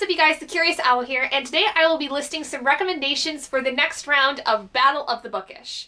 What's up you guys, the Curious Owl here, and today I will be listing some recommendations for the next round of Battle of the Bookish.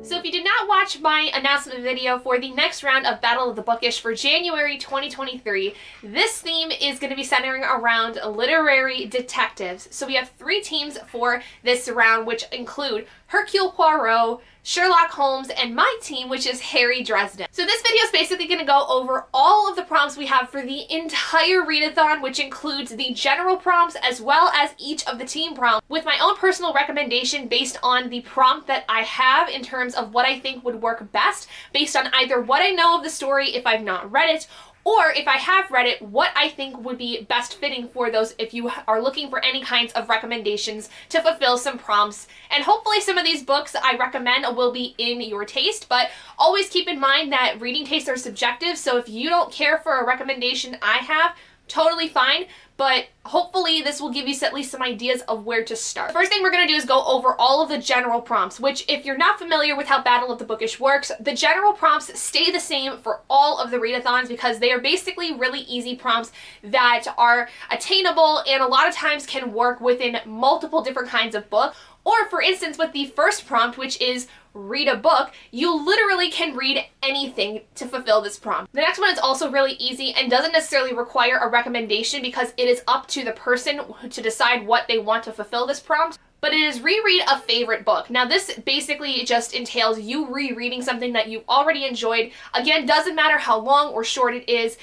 So if you did not watch my announcement video for the next round of Battle of the Bookish for January 2023, this theme is going to be centering around literary detectives. So we have 3 teams for this round, which include Hercule Poirot, Sherlock Holmes, and my team, which is Harry Dresden. So this video is basically going to go over all of the prompts we have for the entire readathon, which includes the general prompts as well as each of the team prompts, with my own personal recommendation based on the prompt that I have in terms of what I think would work best based on either what I know of the story if I've not read it, or if I have read it, what I think would be best fitting for those if you are looking for any kinds of recommendations to fulfill some prompts. And hopefully some of these books I recommend will be in your taste, but always keep in mind that reading tastes are subjective, so if you don't care for a recommendation I have, totally fine, but hopefully this will give you at least some ideas of where to start. The first thing we're going to do is go over all of the general prompts, which if you're not familiar with how Battle of the Bookish works, the general prompts stay the same for all of the readathons because they are basically really easy prompts that are attainable and a lot of times can work within multiple different kinds of books. Or for instance, with the first prompt, which is read a book, you literally can read anything to fulfill this prompt. The next one is also really easy and doesn't necessarily require a recommendation because it is up to the person to decide what they want to fulfill this prompt. But it is reread a favorite book. Now this basically just entails you rereading something that you've already enjoyed. Again, doesn't matter how long or short it is.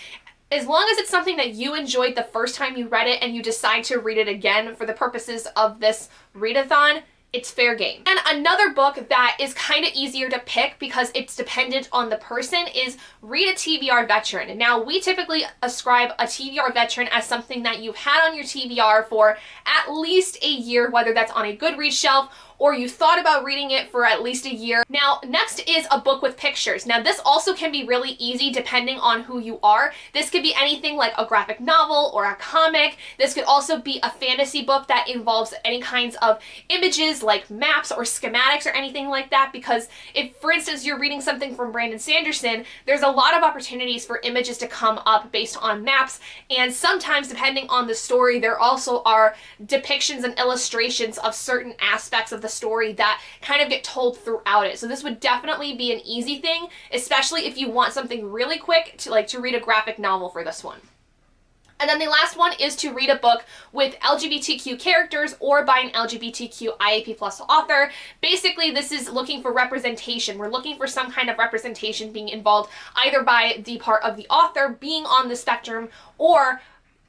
As long as it's something that you enjoyed the first time you read it and you decide to read it again for the purposes of this readathon, it's fair game. And another book that is kind of easier to pick because it's dependent on the person is read a TBR veteran. Now, we typically ascribe a TBR veteran as something that you've had on your TBR for at least a year, whether that's on a Goodreads shelf or you thought about reading it for at least a year. Now, next is a book with pictures. Now, this also can be really easy depending on who you are. This could be anything like a graphic novel or a comic. This could also be a fantasy book that involves any kinds of images like maps or schematics or anything like that, because if, for instance, you're reading something from Brandon Sanderson, there's a lot of opportunities for images to come up based on maps, and sometimes, depending on the story, there also are depictions and illustrations of certain aspects of the story that kind of get told throughout it. So this would definitely be an easy thing, especially if you want something really quick to read a graphic novel for this one. And then the last one is to read a book with LGBTQ characters or by an LGBTQ IAP+ author. Basically, this is looking for representation. We're looking for some kind of representation being involved either by the part of the author being on the spectrum or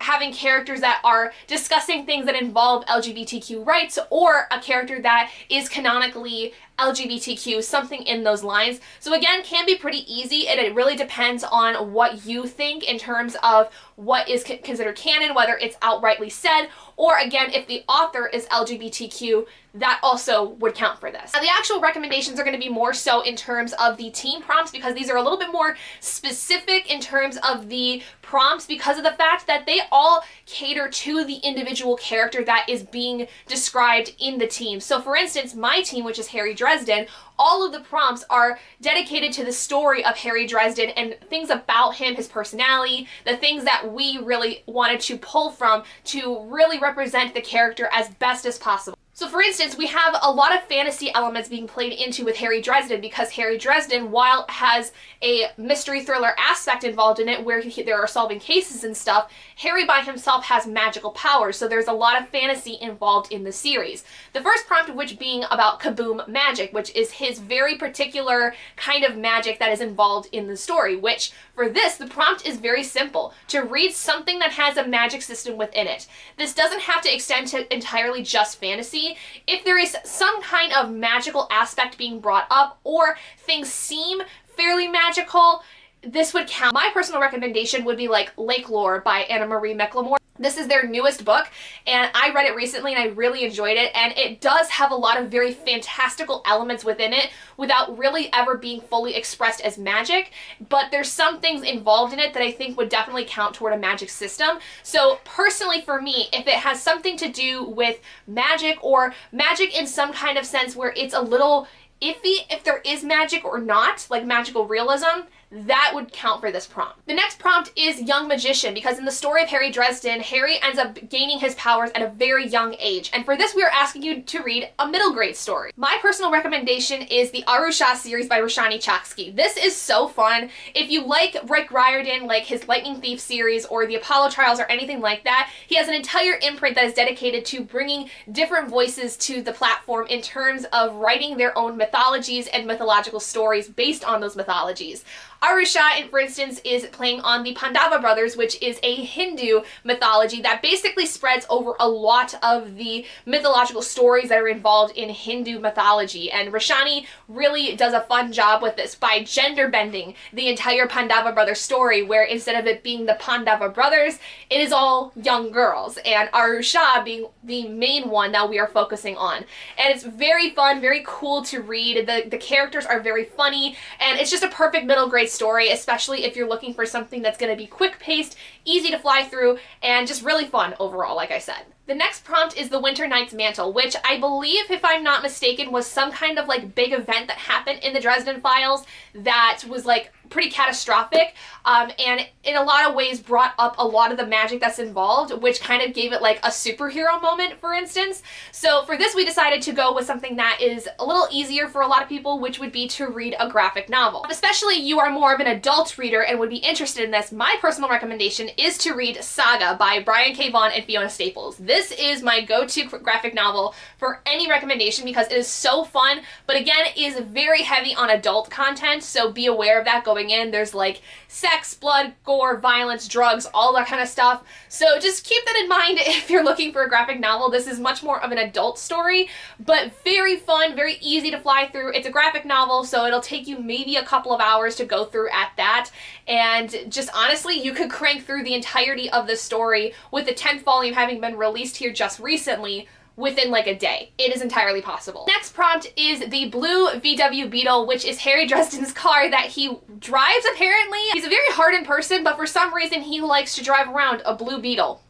having characters that are discussing things that involve LGBTQ rights, or a character that is canonically LGBTQ, something in those lines. So again, can be pretty easy, and it really depends on what you think in terms of what is considered canon, whether it's outrightly said, or again, if the author is LGBTQ, that also would count for this. Now, the actual recommendations are going to be more so in terms of the team prompts because these are a little bit more specific in terms of the prompts because of the fact that they all cater to the individual character that is being described in the team. So for instance, my team, which is Harry Dresden, all of the prompts are dedicated to the story of Harry Dresden and things about him, his personality, the things that we really wanted to pull from to really represent the character as best as possible. So for instance, we have a lot of fantasy elements being played into with Harry Dresden because Harry Dresden, while it has a mystery thriller aspect involved in it where there are solving cases and stuff, Harry by himself has magical powers, so there's a lot of fantasy involved in the series. The first prompt of which being about kaboom magic, which is his very particular kind of magic that is involved in the story, which for this, the prompt is very simple: to read something that has a magic system within it. This doesn't have to extend to entirely just fantasy. If there is some kind of magical aspect being brought up or things seem fairly magical, this would count. My personal recommendation would be like Lake Lore by Anna Marie McLemore. This is their newest book, and I read it recently and I really enjoyed it, and it does have a lot of very fantastical elements within it without really ever being fully expressed as magic, but there's some things involved in it that I think would definitely count toward a magic system. So personally for me, if it has something to do with magic or magic in some kind of sense where it's a little iffy if there is magic or not, like magical realism, that would count for this prompt. The next prompt is young magician, because in the story of Harry Dresden, Harry ends up gaining his powers at a very young age. And for this, we are asking you to read a middle grade story. My personal recommendation is the Arusha series by Roshani Chokshi. This is so fun. If you like Rick Riordan, like his Lightning Thief series or the Apollo Trials or anything like that, he has an entire imprint that is dedicated to bringing different voices to the platform in terms of writing their own mythologies and mythological stories based on those mythologies. Arusha, for instance, is playing on the Pandava brothers, which is a Hindu mythology that basically spreads over a lot of the mythological stories that are involved in Hindu mythology. And Roshani really does a fun job with this by gender bending the entire Pandava brothers story, where instead of it being the Pandava brothers, it is all young girls, and Arusha being the main one that we are focusing on. And it's very fun, very cool to read. The characters are very funny, and it's just a perfect middle grade story, especially if you're looking for something that's going to be quick-paced, easy to fly through, and just really fun overall, like I said. The next prompt is the Winter Knight's Mantle, which I believe, if I'm not mistaken, was some kind of like big event that happened in the Dresden Files that was like pretty catastrophic, and in a lot of ways brought up a lot of the magic that's involved, which kind of gave it like a superhero moment, for instance. So for this, we decided to go with something that is a little easier for a lot of people, which would be to read a graphic novel. Especially you are more of an adult reader and would be interested in this, my personal recommendation is to read Saga by Brian K. Vaughan and Fiona Staples. This is my go-to graphic novel for any recommendation because it is so fun, but again, it is very heavy on adult content, so be aware of that going in. There's like sex, blood, gore, violence, drugs, all that kind of stuff. So just keep that in mind if you're looking for a graphic novel. This is much more of an adult story, but very fun, very easy to fly through. It's a graphic novel, so it'll take you maybe a couple of hours to go through at that. And just honestly, you could crank through the entirety of the story with the 10th volume having been released here just recently within like a day. It is entirely possible. Next prompt is the blue VW Beetle, which is Harry Dresden's car that he drives apparently. He's a very hardened person, but for some reason he likes to drive around a blue Beetle.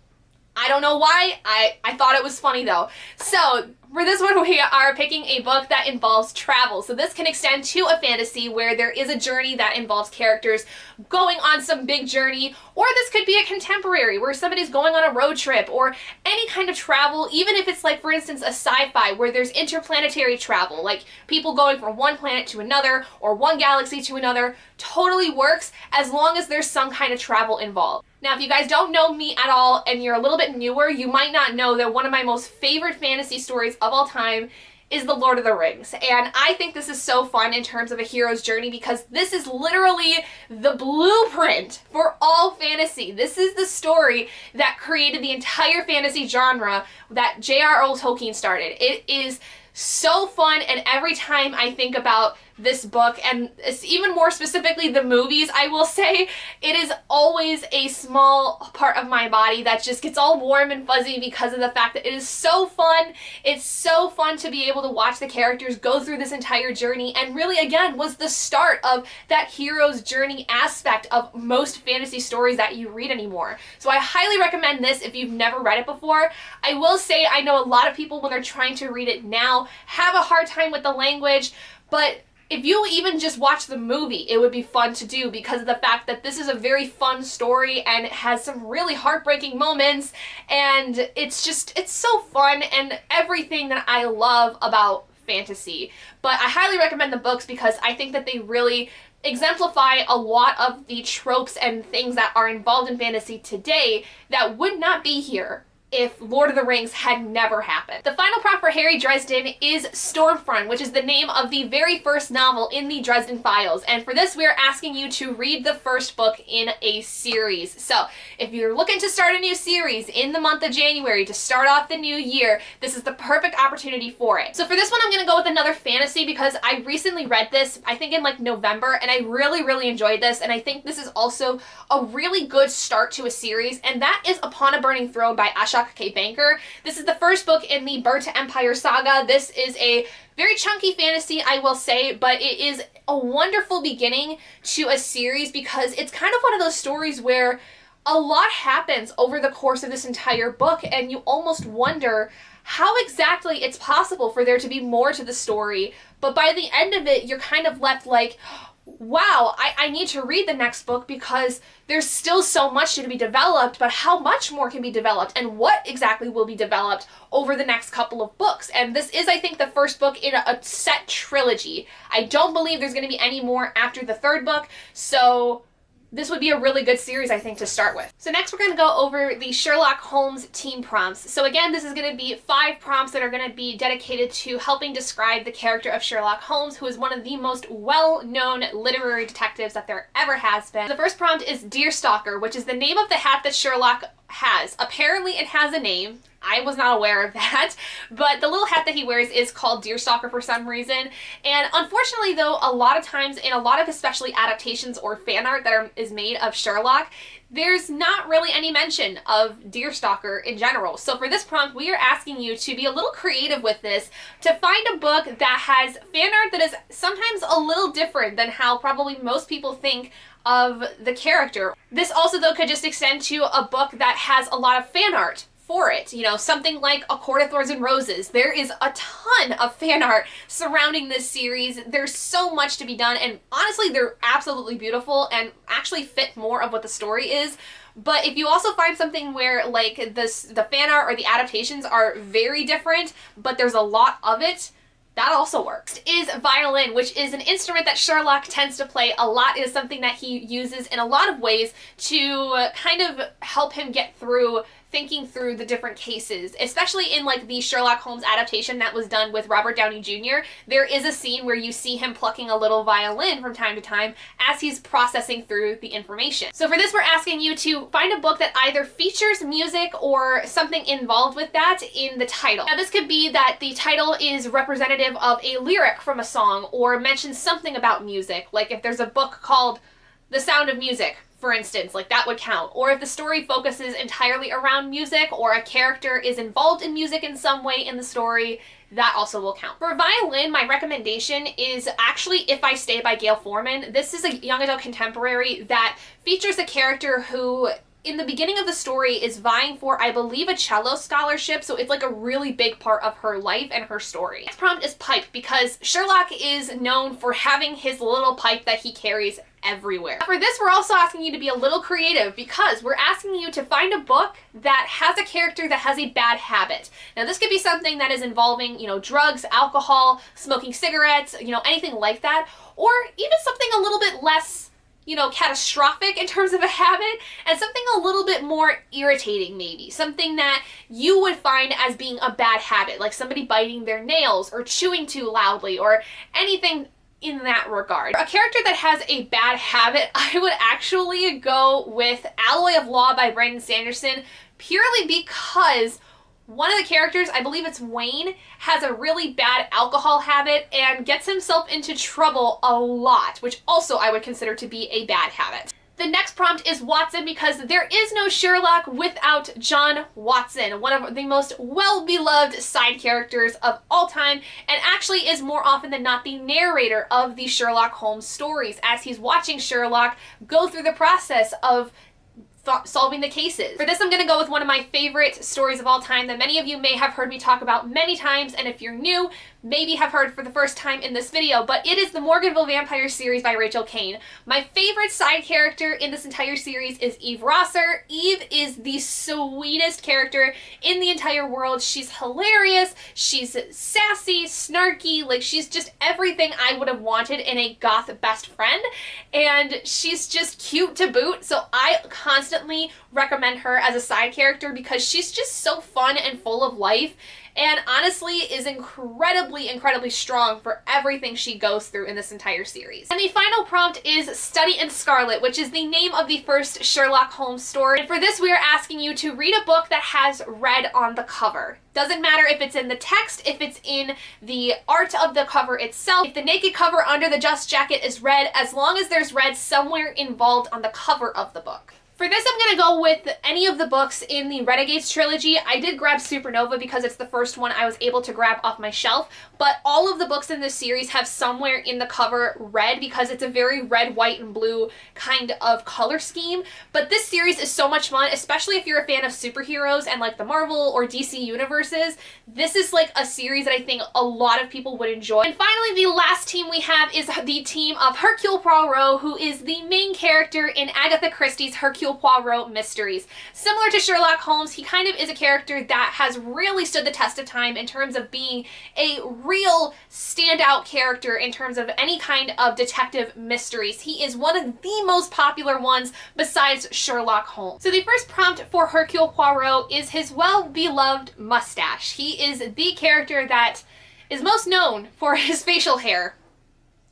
I don't know why. I thought it was funny though. So for this one, we are picking a book that involves travel. So this can extend to a fantasy where there is a journey that involves characters going on some big journey, or this could be a contemporary where somebody's going on a road trip, or any kind of travel, even if it's like, for instance, a sci-fi where there's interplanetary travel, like people going from one planet to another or one galaxy to another, totally works as long as there's some kind of travel involved. Now, if you guys don't know me at all and you're a little bit newer, you might not know that one of my most favorite fantasy stories of all time is The Lord of the Rings. And I think this is so fun in terms of a hero's journey because this is literally the blueprint for all fantasy. This is the story that created the entire fantasy genre that J.R.R. Tolkien started. It is so fun, and every time I think about this book, and it's even more specifically the movies, I will say, it is always a small part of my body that just gets all warm and fuzzy because of the fact that it is so fun. It's so fun to be able to watch the characters go through this entire journey, and really, again, was the start of that hero's journey aspect of most fantasy stories that you read anymore. So I highly recommend this if you've never read it before. I will say I know a lot of people when they're trying to read it now have a hard time with the language, but if you even just watch the movie, it would be fun to do because of the fact that this is a very fun story and it has some really heartbreaking moments, and it's so fun and everything that I love about fantasy. But I highly recommend the books because I think that they really exemplify a lot of the tropes and things that are involved in fantasy today that would not be here if Lord of the Rings had never happened. The final prompt for Harry Dresden is Stormfront, which is the name of the very first novel in the Dresden Files. And for this, we are asking you to read the first book in a series. So if you're looking to start a new series in the month of January to start off the new year, this is the perfect opportunity for it. So for this one, I'm gonna go with another fantasy because I recently read this, I think in like November, and I really enjoyed this. And I think this is also a really good start to a series, and that is Upon a Burning Throne by Ashok K. Banker. This is the first book in the Bird to Empire saga. This is a very chunky fantasy, I will say, but it is a wonderful beginning to a series because it's kind of one of those stories where a lot happens over the course of this entire book, and you almost wonder how exactly it's possible for there to be more to the story. But by the end of it, you're kind of left like, wow, I need to read the next book because there's still so much to be developed, but how much more can be developed and what exactly will be developed over the next couple of books. And this is, I think, the first book in a set trilogy. I don't believe there's going to be any more after the third book, so this would be a really good series, I think, to start with. So next we're going to go over the Sherlock Holmes team prompts. So again, this is going to be 5 prompts that are going to be dedicated to helping describe the character of Sherlock Holmes, who is one of the most well-known literary detectives that there ever has been. The first prompt is Dear Stalker, which is the name of the hat that Sherlock has. Apparently it has a name. I was not aware of that, but the little hat that he wears is called Deerstalker for some reason. And unfortunately though, a lot of times in a lot of especially adaptations or fan art that is made of Sherlock, there's not really any mention of Deerstalker in general. So for this prompt, we are asking you to be a little creative with this, to find a book that has fan art that is sometimes a little different than how probably most people think of the character. This also though could just extend to a book that has a lot of fan art for it. You know, something like A Court of Thorns and Roses. There is a ton of fan art surrounding this series. There's so much to be done, and honestly, they're absolutely beautiful and actually fit more of what the story is. But if you also find something where like the fan art or the adaptations are very different, but there's a lot of it, that also works. Is violin, which is an instrument that Sherlock tends to play a lot. It is something that he uses in a lot of ways to kind of help him get through thinking through the different cases, especially in like the Sherlock Holmes adaptation that was done with Robert Downey Jr. There is a scene where you see him plucking a little violin from time to time as he's processing through the information. So for this, we're asking you to find a book that either features music or something involved with that in the title. Now this could be that the title is representative of a lyric from a song or mentions something about music, like if there's a book called The Sound of Music, for instance, like that would count. Or if the story focuses entirely around music or a character is involved in music in some way in the story, that also will count. For violin, my recommendation is actually If I Stay by Gail Forman. This is a young adult contemporary that features a character who in the beginning of the story is vying for, I believe, a cello scholarship, so it's like a really big part of her life and her story. Next prompt is pipe, because Sherlock is known for having his little pipe that he carries everywhere. For this, we're also asking you to be a little creative because we're asking you to find a book that has a character that has a bad habit. Now this could be something that is involving, you know, drugs, alcohol, smoking cigarettes, you know, anything like that, or even something a little bit less, you know, catastrophic in terms of a habit, and something a little bit more irritating maybe. Something that you would find as being a bad habit, like somebody biting their nails or chewing too loudly or anything in that regard. A character that has a bad habit, I would actually go with Alloy of Law by Brandon Sanderson, purely because one of the characters, I believe it's Wayne, has a really bad alcohol habit and gets himself into trouble a lot, which also I would consider to be a bad habit. The next prompt is Watson, because there is no Sherlock without John Watson, one of the most well-beloved side characters of all time, and actually is more often than not the narrator of the Sherlock Holmes stories as he's watching Sherlock go through the process of solving the cases. For this, I'm going to go with one of my favorite stories of all time that many of you may have heard me talk about many times, and if you're new, maybe have heard for the first time in this video, but it is the Morganville Vampire series by Rachel Kane. My favorite side character in this entire series is Eve Rosser. Eve is the sweetest character in the entire world. She's hilarious, she's sassy, snarky, like she's just everything I would have wanted in a goth best friend, and she's just cute to boot, so I constantly recommend her as a side character because she's just so fun and full of life, and honestly is incredibly strong for everything she goes through in this entire series. And the final prompt is Study in Scarlet, which is the name of the first Sherlock Holmes story. And for this, we are asking you to read a book that has red on the cover. Doesn't matter if it's in the text, if it's in the art of the cover itself, if the naked cover under the just jacket is red, as long as there's red somewhere involved on the cover of the book. For this, I'm going to go with any of the books in the Renegades trilogy. I did grab Supernova because it's the first one I was able to grab off my shelf, but all of the books in this series have somewhere in the cover red because it's a very red, white, and blue kind of color scheme. But this series is so much fun, especially if you're a fan of superheroes and like the Marvel or DC universes. This is like a series that I think a lot of people would enjoy. And finally, the last team we have is the team of Hercule Poirot, who is the main character in Agatha Christie's Hercule Poirot mysteries. Similar to Sherlock Holmes, he kind of is a character that has really stood the test of time in terms of being a real standout character in terms of any kind of detective mysteries. He is one of the most popular ones besides Sherlock Holmes. So the first prompt for Hercule Poirot is his well-beloved mustache. He is the character that is most known for his facial hair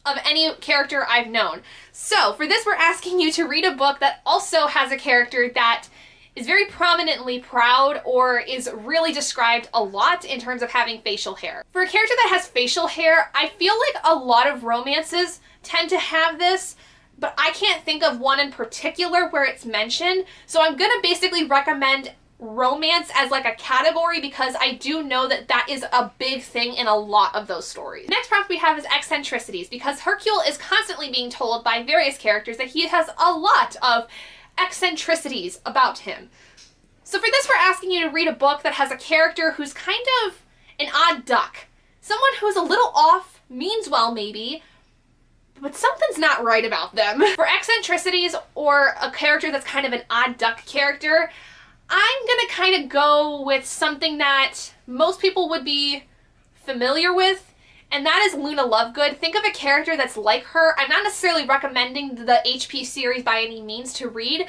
of any character I've known. So for this, we're asking you to read a book that also has a character that is very prominently proud or is really described a lot in terms of having facial hair. For a character that has facial hair, I feel like a lot of romances tend to have this, but I can't think of one in particular where it's mentioned. So I'm gonna basically recommend romance as like a category because I do know that that is a big thing in a lot of those stories. The next prompt we have is eccentricities, because Hercule is constantly being told by various characters that he has a lot of eccentricities about him. So for this, we're asking you to read a book that has a character who's kind of an odd duck. Someone who's a little off, means well maybe, but something's not right about them. For eccentricities or a character that's kind of an odd duck character, I'm gonna kind of go with something that most people would be familiar with, and that is Luna Lovegood. Think of a character that's like her. I'm not necessarily recommending the HP series by any means to read,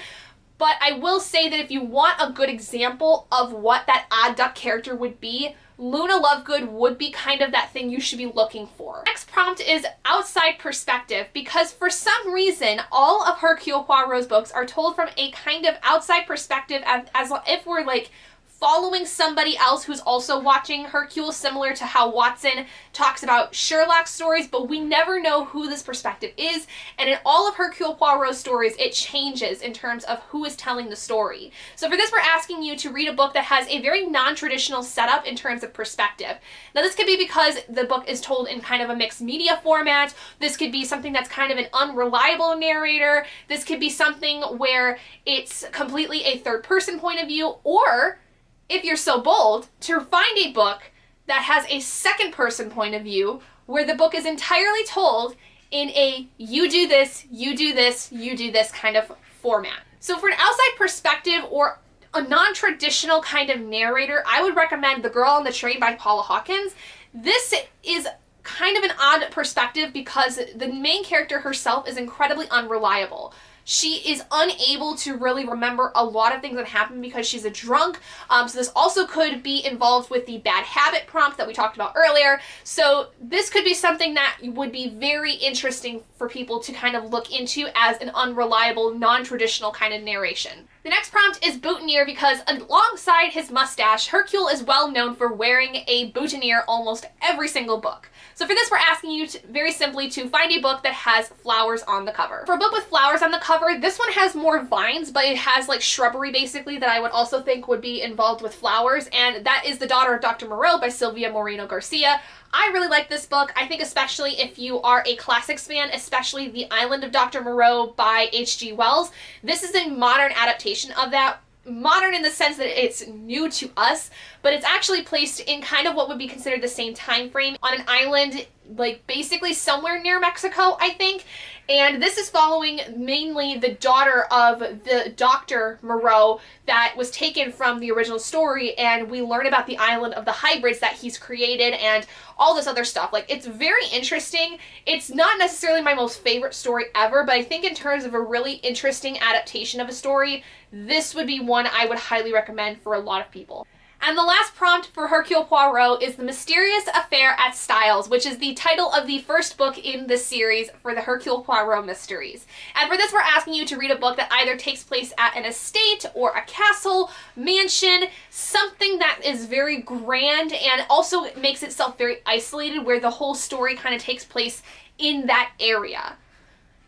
but I will say that if you want a good example of what that odd duck character would be, Luna Lovegood would be kind of that thing you should be looking for. Next prompt is outside perspective, because for some reason, all of Hercule Poirot's books are told from a kind of outside perspective as if we're like following somebody else who's also watching Hercule, similar to how Watson talks about Sherlock stories, but we never know who this perspective is, and in all of Hercule Poirot's stories, it changes in terms of who is telling the story. So for this, we're asking you to read a book that has a very non-traditional setup in terms of perspective. Now this could be because the book is told in kind of a mixed media format, this could be something that's kind of an unreliable narrator, this could be something where it's completely a third-person point of view, or if you're so bold, to find a book that has a second-person point of view where the book is entirely told in a you do this, you do this, you do this kind of format. So for an outside perspective or a non-traditional kind of narrator, I would recommend The Girl on the Train by Paula Hawkins. This is kind of an odd perspective because the main character herself is incredibly unreliable. She is unable to really remember a lot of things that happen because she's a drunk. So this also could be involved with the bad habit prompt that we talked about earlier. So this could be something that would be very interesting for people to kind of look into as an unreliable, non-traditional kind of narration. The next prompt is boutonniere, because alongside his mustache, Hercule is well known for wearing a boutonniere almost every single book. So for this, we're asking you to, very simply, to find a book that has flowers on the cover. For a book with flowers on the cover, this one has more vines, but it has like shrubbery basically that I would also think would be involved with flowers, and that is The Daughter of Dr. Moreau by Sylvia Moreno Garcia. I really like this book. I think especially if you are a classics fan, especially The Island of Dr. Moreau by H.G. Wells. This is a modern adaptation of that modern in the sense that it's new to us, but it's actually placed in kind of what would be considered the same time frame on an island, like basically somewhere near Mexico, I think. And this is following mainly the daughter of the Dr. Moreau that was taken from the original story, and we learn about the island of the hybrids that he's created and all this other stuff. Like, it's very interesting. It's not necessarily my most favorite story ever, but I think in terms of a really interesting adaptation of a story, this would be one I would highly recommend for a lot of people. And the last prompt for Hercule Poirot is The Mysterious Affair at Styles, which is the title of the first book in this series for the Hercule Poirot mysteries. And for this, we're asking you to read a book that either takes place at an estate or a castle, mansion, something that is very grand and also makes itself very isolated, where the whole story kind of takes place in that area.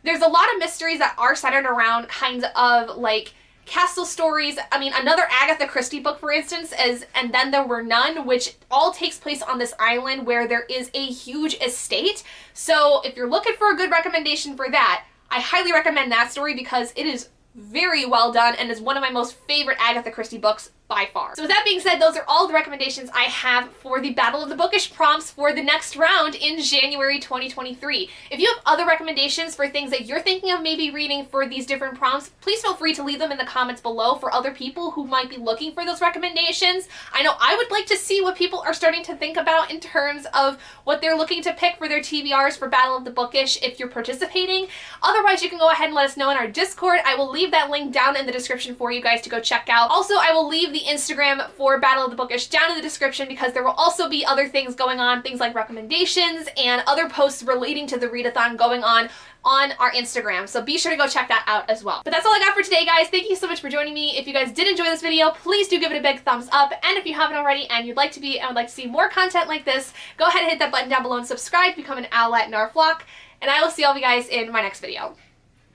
There's a lot of mysteries that are centered around kinds of like castle stories. I mean, another Agatha Christie book, for instance, is And Then There Were None, which all takes place on this island where there is a huge estate. So if you're looking for a good recommendation for that, I highly recommend that story because it is very well done and is one of my most favorite Agatha Christie books by far. So with that being said, those are all the recommendations I have for the Battle of the Bookish prompts for the next round in January 2023. If you have other recommendations for things that you're thinking of maybe reading for these different prompts, please feel free to leave them in the comments below for other people who might be looking for those recommendations. I know I would like to see what people are starting to think about in terms of what they're looking to pick for their TBRs for Battle of the Bookish if you're participating. Otherwise, you can go ahead and let us know in our Discord. I will leave that link down in the description for you guys to go check out. Also, I will leave the Instagram for Battle of the Bookish down in the description because there will also be other things going on, things like recommendations and other posts relating to the readathon going on our Instagram. So be sure to go check that out as well. But that's all I got for today, guys. Thank you so much for joining me. If you guys did enjoy this video, please do give it a big thumbs up. And if you haven't already and you'd like to be and would like to see more content like this, go ahead and hit that button down below and subscribe to become an owlet in our flock. And I will see all of you guys in my next video.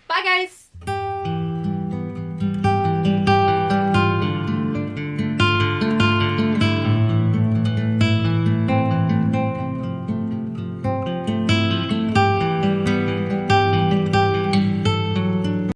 Bye, guys.